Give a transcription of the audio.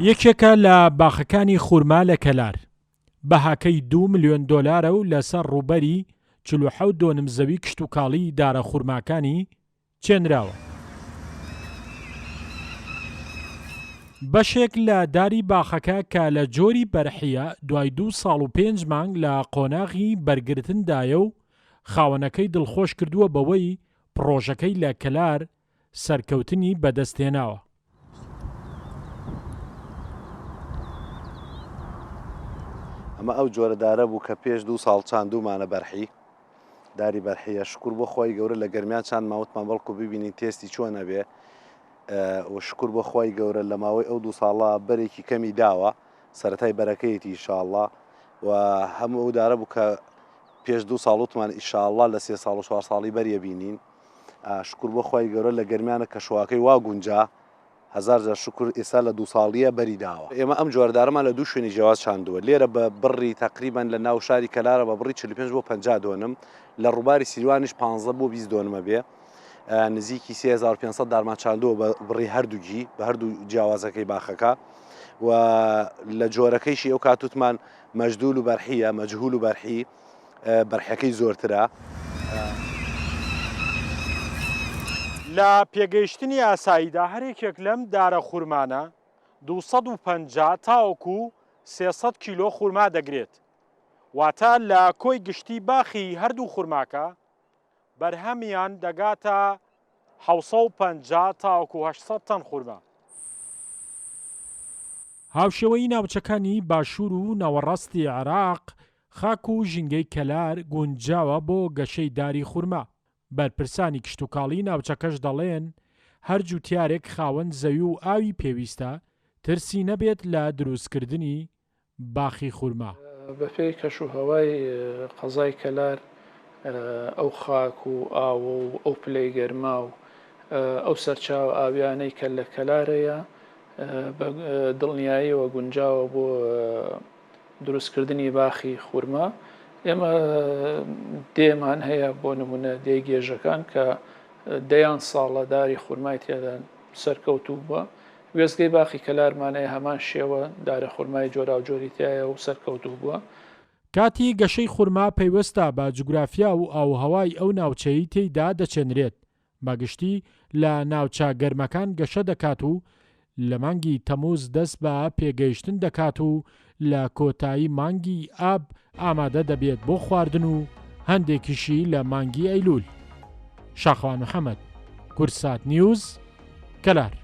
یەکێکە لە باخەکانی خورما لە کەلار بەهاکەی 2 ملیۆن دۆلارە و لەسەر ڕووبەری 47.5 زەوی کشت و کاڵی دارە خورماکانی چێنراوە. بەشێک لە داری باخەکە کە لە جۆری بەرحیە دوای 2 ساڵ و 5 مانگ لە قۆناغی بەرگرتندایە و خاوەنەکەی دڵخۆش کردووە بەوەی پڕۆژەکەی لە کەلار سەرکەوتنی بەدەستهێناوە. ئەمە ئەو جۆرە دارە بوو کە پێش 2 ساڵ چاندومانە بەرحی داری بەرحیە شکر بۆ خۆی گەورە لە گەرمیان چند ماوەتمان بەڵکو ببینین تێستی چۆنە بێ و شکر بۆ خۆی گەورە لە ماوەی ئەو 2 ساڵە بەرێکی کەمی داوە سەرەتای بەرەکەیەتی ئینشاءڵڵا و هەموو ئەو دارە بوو کە پێش 2 ساڵوتمان ئینشاءڵڵا لە 3 ساڵ و 4 ساڵی بەریە بینین. شکر بۆ خۆی گەورە لە گەرمیانە کە شواکەی وا گونجا هزار جار شکر ئێستا لە 2 ساڵیە بەری داوە. ئێمە ئەم جۆردارەمان لە 2 شوێنی جیاواز چاندووە لێرە بە بڕی تقریبان لە ناو شاری کەلارە بە بڕی 45 بۆ 50 دۆنم لە ڕووباری سیروانیش 15 بۆ 20 دۆنمە بێ نزیکی 3500 دارمان چاندووە بە بڕی هەردووگی بە هەردوو جیاوازەکەی باخەکە و لە جۆرەکەیشی ئەو کاتوتمان مەجدول و بەرحیە مەجهول و بەرحی بەرحەکەی زۆرترە. لە پێگەیشتنی ئاساییدا هەرێکێک لەم دارە خورمانە 250 تاوەکو 300 کیلۆ خورما دەگرێت واتە لە کۆی گشتی باخی هەردوو خورماکە بەرهەمیان دەگاتە 750 تاوەکو 800 تەن خورما. هاوشێوەی ناوچەکانی باشوور و ناوەڕاستی عێراق خاک و ژینگەی کەلار گونجاوە بۆ گەشەی داری خورما. بەرپرسانی کشت و کاڵی ناوچەکەش دەڵێن هەر جوتیارێک خاوەن زەوی و ئاوی پێویستە ترسی نەبێت لە دروستکردنی باخی خورما. بەپێی کەشوهەوای قەزای کەلار ئەو خاک و ئاو و ئەو پلەی گەرما و ئەو سەرچاو ئاویانەی کە لە کەلارەیە دڵنیاییەوە گونجاوە بۆ دروستکردنی باخی خورما. ئێمە دێمان هەیە بۆ نمونە دێی گێژەکان کە دەیان ساڵە داری خورمای تێدان سەرکەوتوو بووە وێستگەی باخی کەلارمانەیە هەمان شێوە دارە خورمای جۆرا و جۆریتایە و سەرکەوتوو بووە. کاتی گەشەی خورما پەیوەستە بە جوگرافیا و ئاوهەوای ئەو ناوچەی تێیدا دەچێنرێت بەگشتی لە ناوچە گەرمەکان گەشە دەکات و لە مانگی تەمووز دەست بە پێگەیشتن دەکات و لە کۆتایی مانگی ئاب ئامادە دەبێت بۆ خواردن و هەندێکیشی لە مانگی ئەیلول. شاخەوان محەممەد، کورسات نیوز، کەلار.